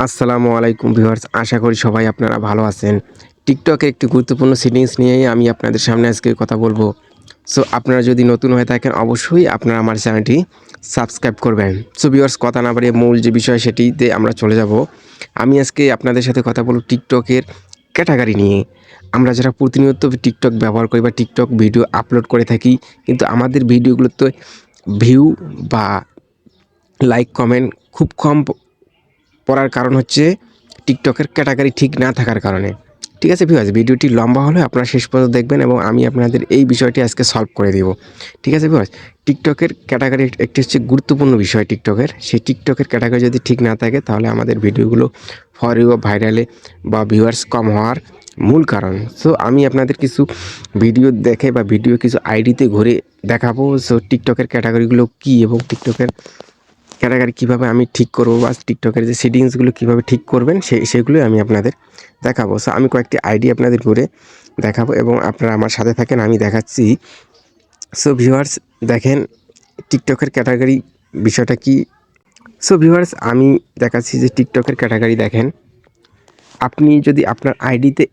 আসসালামু আলাইকুম ভিউয়ার্স, আশা করি সবাই আপনারা ভালো আছেন। টিকটকে একটি গুরুত্বপূর্ণ সেটিংস নিয়েই আমি আপনাদের সামনে আজকে কথা বলবো। সো আপনারা যদি নতুন হয়ে থাকেন অবশ্যই আপনারা আমার চ্যানেলটি সাবস্ক্রাইব করবেন। সো ভিউয়ার্স, কথা না বাড়িয়ে মূল যে বিষয় সেটিতে আমরা চলে যাব। আমি আজকে আপনাদের সাথে কথা বলব টিকটকের ক্যাটাগরি নিয়ে। আমরা যারা প্রতিনিয়ত টিকটক ব্যবহার করি বা টিকটক ভিডিও আপলোড করে থাকি, কিন্তু আমাদের ভিডিওগুলোতে ভিউ বা লাইক কমেন্ট খুব কম পড়ার কারণ হচ্ছে টিকটকের ক্যাটাগরি ঠিক না থাকার কারণে। ঠিক আছে ভিউয়ার্স, ভিডিওটি লম্বা হলে আপনারা শেষ পর্যন্ত দেখবেন এবং আমি আপনাদের এই বিষয়টি আজকে সলভ করে দিব। ঠিক আছে ভিউয়ার্স, টিকটকের ক্যাটাগরি একটি হচ্ছে গুরুত্বপূর্ণ বিষয় টিকটকের। সেই টিকটকের ক্যাটাগরি যদি ঠিক না থাকে তাহলে আমাদের ভিডিওগুলো ফর ইউ ভাইরালে বা ভিউয়ার্স কম হওয়ার মূল কারণ। সো আমি আপনাদের কিছু ভিডিও দেখে বা ভিডিও কিছু আইডিতে ঘুরে দেখাবো সো টিকটকের ক্যাটাগরিগুলো কী এবং টিকটকের ক্যাটাগরি কীভাবে আমি ঠিক করবো বা টিকটকের যে সেটিংসগুলো কীভাবে ঠিক করবেন সেগুলোই আমি আপনাদের দেখাবো। সো আমি কয়েকটি আইডি আপনাদের ঘুরে দেখাবো এবং আপনারা আমার সাথে থাকেন, আমি দেখাচ্ছি। সো ভিউয়ার্স দেখেন টিকটকের ক্যাটাগরি বিষয়টা কি। সো ভিউয়ার্স আমি দেখাচ্ছি যে টিকটকের ক্যাটাগরি দেখেন, আপনি যদি আপনার আইডিতে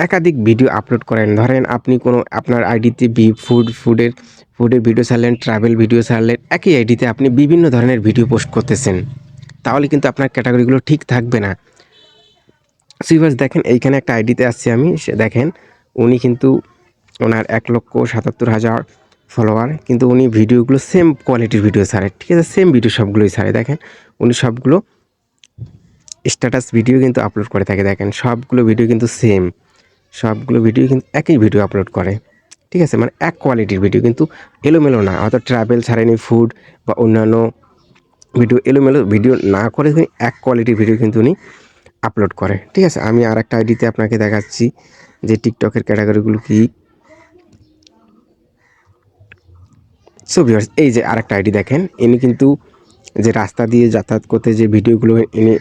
একাধিক ভিডিও আপলোড করেন, ধরেন আপনি কোনো আপনার আইডিতে ফুডের ভিডিও ছাড়লেন, ট্রাভেল ভিডিও ছাড়লেন, একই আইডিতে আপনি বিভিন্ন ধরনের ভিডিও পোস্ট করতেছেন, তাহলে কিন্তু আপনার ক্যাটাগরিগুলো ঠিক থাকবে না। ভিউয়ার্স দেখেন এইখানে একটা আইডিতে আসছি আমি, সে দেখেন উনি কিন্তু ওনার 1,77,000 ফলোয়ার, কিন্তু উনি ভিডিওগুলো সেম কোয়ালিটির ভিডিও ছাড়ে। ঠিক আছে, সেম ভিডিও সবগুলোই ছাড়ে। দেখেন উনি সবগুলো স্ট্যাটাস ভিডিও কিন্তু আপলোড করে থাকে। দেখেন সবগুলো ভিডিও কিন্তু সেম, সবগুলো ভিডিও কিন্তু একই ভিডিও আপলোড করে। ঠিক আছে, মানে এক কোয়ালিটির ভিডিও, কিন্তু এলোমেলো না। হয়তো ট্রাভেল ছাড়েনি, ফুড বা অন্যান্য ভিডিও এলোমেলো ভিডিও না করে এক কোয়ালিটির ভিডিও কিন্তু উনি আপলোড করে। ঠিক আছে, আমি আর একটা আইডিতে আপনাকে দেখাচ্ছি যে টিকটকের ক্যাটাগরিগুলো কী। সো ভিউয়ার্স এই যে আরেকটা আইডি দেখেন, ইনি কিন্তু যে রাস্তা দিয়ে যাতায়াত করতে যে ভিডিওগুলো ইনি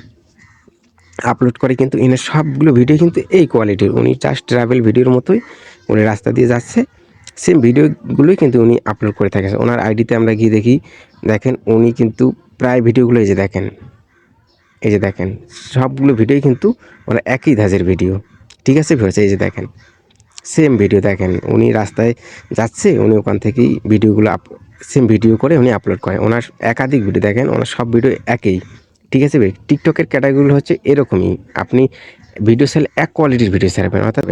আপলোড করে, কিন্তু এনার সবগুলো ভিডিও কিন্তু এই কোয়ালিটির। উনি জাস্ট ট্রাভেল ভিডিওর মতোই উনি রাস্তা দিয়ে যাচ্ছে, সেম ভিডিওগুলোই কিন্তু উনি আপলোড করে থাকে। ওনার আইডিতে আমরা গিয়ে দেখি, দেখেন উনি কিন্তু প্রায় ভিডিওগুলো এই যে দেখেন, এই যে দেখেন সবগুলো ভিডিওই কিন্তু ওরা একই ধাঁচের ভিডিও। ঠিক আছে ভিউয়ার্স, এই যে দেখেন সেম ভিডিও, দেখেন উনি রাস্তায় যাচ্ছে, উনি ওখান থেকেই ভিডিওগুলো সেম ভিডিও করে উনি আপলোড করে। ওনার একাধিক ভিডিও দেখেন, ওনার সব ভিডিও একই। ঠিক আছে ভাই, টিকটকের ক্যাটাগরিগুলো হচ্ছে এরকমই, আপনি ভিডিও সেল এক কোয়ালিটির ভিডিও ছাড়বেন অর্থাৎ।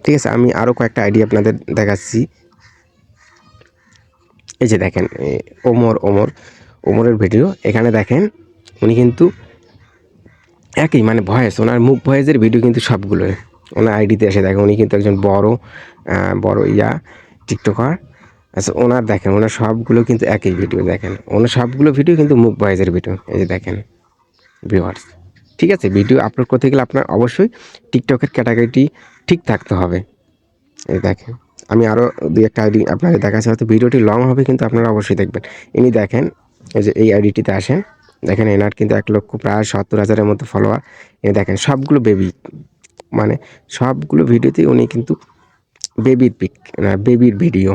ঠিক আছে, আমি আরও কয়েকটা আইডি আপনাদের দেখাচ্ছি। এই যে দেখেন ওমরের ভিডিও, এখানে দেখেন উনি কিন্তু একই, মানে ভয়েস, ওনার মুখ ভয়েসের ভিডিও কিন্তু সবগুলোই ওনার আইডিতে এসে দেখেন। উনি কিন্তু একজন বড় টিকটকার। আচ্ছা ওনার দেখেন ওনার সবগুলো কিন্তু একই ভিডিও, দেখেন ওনার সবগুলো ভিডিও কিন্তু মুখ ভয়েসের ভিডিও। এই যে দেখেন ভিউয়ার্স, ঠিক আছে, ভিডিও আপলোড করতে গেলে আপনার অবশ্যই টিকটকের ক্যাটাগরিটি ঠিক থাকতে হবে। এই দেখেন আমি আরও দুই একটা আইডি আপনাদের দেখাচ্ছি, হয়তো ভিডিওটি লং হবে কিন্তু আপনারা অবশ্যই দেখবেন। ইনি দেখেন এই যে এই আইডিটিতে আসেন, দেখেন এনার কিন্তু 1,70,000-এর মতো ফলোয়ার। এ দেখেন সবগুলো বেবি, মানে সবগুলো ভিডিওতেই উনি কিন্তু বেবির ভিডিও,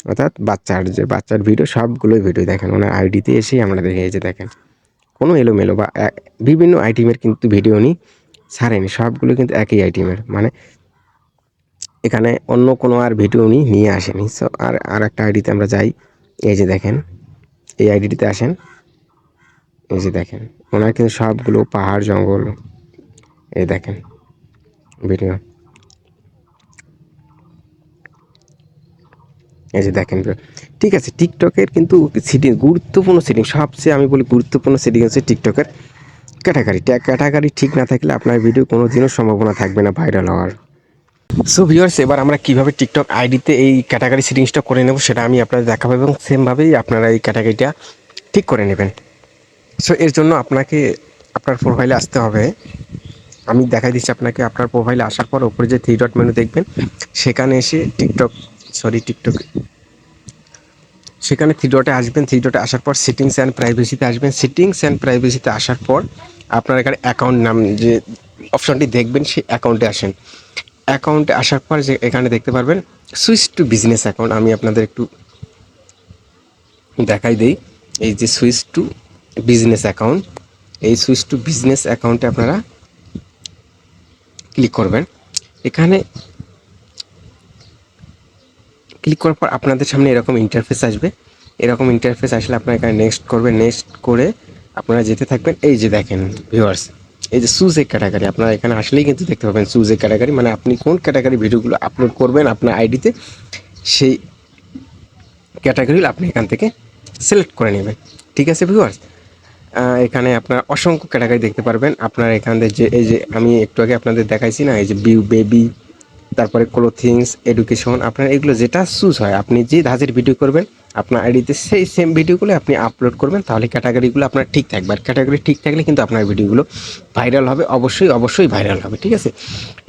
অর্থাৎ বাচ্চার ভিডিও, সবগুলোই ভিডিও দেখেন ওনার আইডিতে এসেই আমরা দেখি। এই যে দেখেন কোনো এলোমেলো বা বিভিন্ন আইটেমের কিন্তু ভিডিও উনি ছাড়েনি, সবগুলো কিন্তু একই আইটেমের, মানে এখানে অন্য কোনো আর ভিডিও উনি নিয়ে আসেনি। সো আর একটা আইডিতে আমরা যাই, এই যে দেখেন এই আইডিটিতে আসেন, এই যে দেখেন ওনার কিন্তু সবগুলো পাহাড় জঙ্গল, এই দেখেন ভিডিও, এই যে দেখেন। ঠিক আছে, টিকটকের কিন্তু গুরুত্বপূর্ণ সেটিং, সবচেয়ে আমি বলি গুরুত্বপূর্ণ সেটিং হচ্ছে টিকটকের ক্যাটাগরি ঠিক না থাকলে আপনার ভিডিও কোনো দিনও সম্ভাবনা থাকবে না ভাইরাল হওয়ার। সো ভিউয়ার্স, এবার আমরা কীভাবে টিকটক আইডিতে এই ক্যাটাগরি সেটিংসটা করে নেব সেটা আমি আপনাদের দেখাবো এবং সেমভাবেই আপনারা এই ক্যাটাগরিটা ঠিক করে নেবেন। সো এর জন্য আপনাকে আপনার প্রোফাইলে আসতে হবে। আমি দেখাই দিচ্ছি আপনাকে। আপনার প্রোফাইলে আসার পর উপরে যে 3 ডট মেনু দেখবেন, সেখানে এসে সেখানে 3 ডটে আসবেন। 3 ডটে আসার পর সেটিংস অ্যান্ড প্রাইভেসিতে আসবেন। সেটিংস অ্যান্ড প্রাইভেসিতে আসার পর আপনার এখানে অ্যাকাউন্ট নাম যে অপশনটি দেখবেন সেই অ্যাকাউন্টে আসেন। অ্যাকাউন্টে আসার পর যে এখানে দেখতে পারবেন সুইচ টু বিজনেস অ্যাকাউন্ট, আমি আপনাদের একটু দেখাই দেই। এই যে সুইচ টু বিজনেস অ্যাকাউন্ট, এই সুইচ টু বিজনেস অ্যাকাউন্টে আপনারা ক্লিক করবেন। এখানে ক্লিক করার পর আপনাদের সামনে এরকম ইন্টারফেস আসবে। এরকম ইন্টারফেস আসলে আপনারা এখানে নেক্সট করবেন। নেক্সট করে আপনারা যেতে থাকবেন। এই যে দেখেন ভিউয়ার্স, এই যে চুজ এ ক্যাটাগরি, আপনারা এখানে আসলেই কিন্তু দেখতে পাবেন চুজ এ ক্যাটাগরি, মানে আপনি কোন ক্যাটাগরি ভিডিওগুলো আপলোড করবেন আপনার আইডিতে, সেই ক্যাটাগরিগুলো আপনি এখান থেকে সিলেক্ট করে নেবেন। ঠিক আছে ভিউয়ার্স, এখানে আপনারা অসংখ্য ক্যাটাগরি দেখতে পারবেন। আপনার এখান থেকে যে এই যে আমি একটু আগে আপনাদের দেখাইছি না, এই যে বিউ বেবি, তারপরে ক্লোথিংস, এডুকেশন, আপনার এগুলো যেটা চুজ হয়, আপনি যে ধাঁচের ভিডিও করবেন আপনার আইডিতে সেই সেম ভিডিওগুলো আপনি আপলোড করবেন, তাহলে ক্যাটাগরিগুলো আপনার ঠিক থাকবে। আর ক্যাটাগরি ঠিক থাকলে কিন্তু আপনার ভিডিওগুলো ভাইরাল হবে, অবশ্যই ভাইরাল হবে। ঠিক আছে,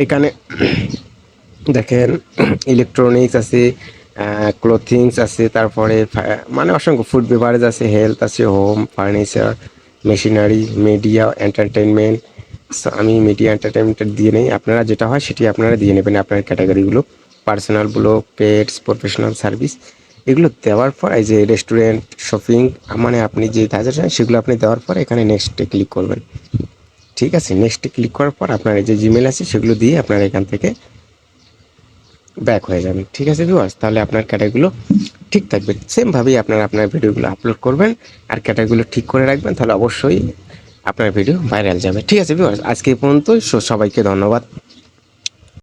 এখানে দেখেন ইলেকট্রনিক্স আছে, ক্লোথিংস আছে, তারপরে মানে অসংখ্য ফুড বেভারেজ আছে, হেলথ আছে, home furniture, machinery, media entertainment. So আমি মিডিয়া এন্টারটেনমেন্ট দিয়ে নেই, আপনারা যেটা হয় সেটি আপনারা দিয়ে নেবেন আপনার ক্যাটাগরিগুলো। Personal blog, pets, professional service, এগুলো দেওয়ার পর এই যে রেস্টুরেন্ট, শপিং, মানে আপনি যে ধাঁচা চান সেগুলো আপনি দেওয়ার পর এখানে নেক্সটে ক্লিক করবেন। ঠিক আছে, নেক্সটে ক্লিক করার পর আপনার এই যে জিমেল আছে সেগুলো দিয়ে আপনারা এখান থেকে ব্যাক হয়ে যাবেন। ঠিক আছে ভিউয়ার্স, তাহলে আপনার ক্যাটাগরিগুলো ঠিক থাকবে। সেমভাবেই আপনারা আপনার ভিডিওগুলো আপলোড করবেন আর ক্যাটাগরিগুলো ঠিক করে রাখবেন, তাহলে অবশ্যই আপনার ভিডিও ভাইরাল যাবে। ঠিক আছে ভিউয়ার্স, আজকে এই পর্যন্ত। সবাইকে ধন্যবাদ।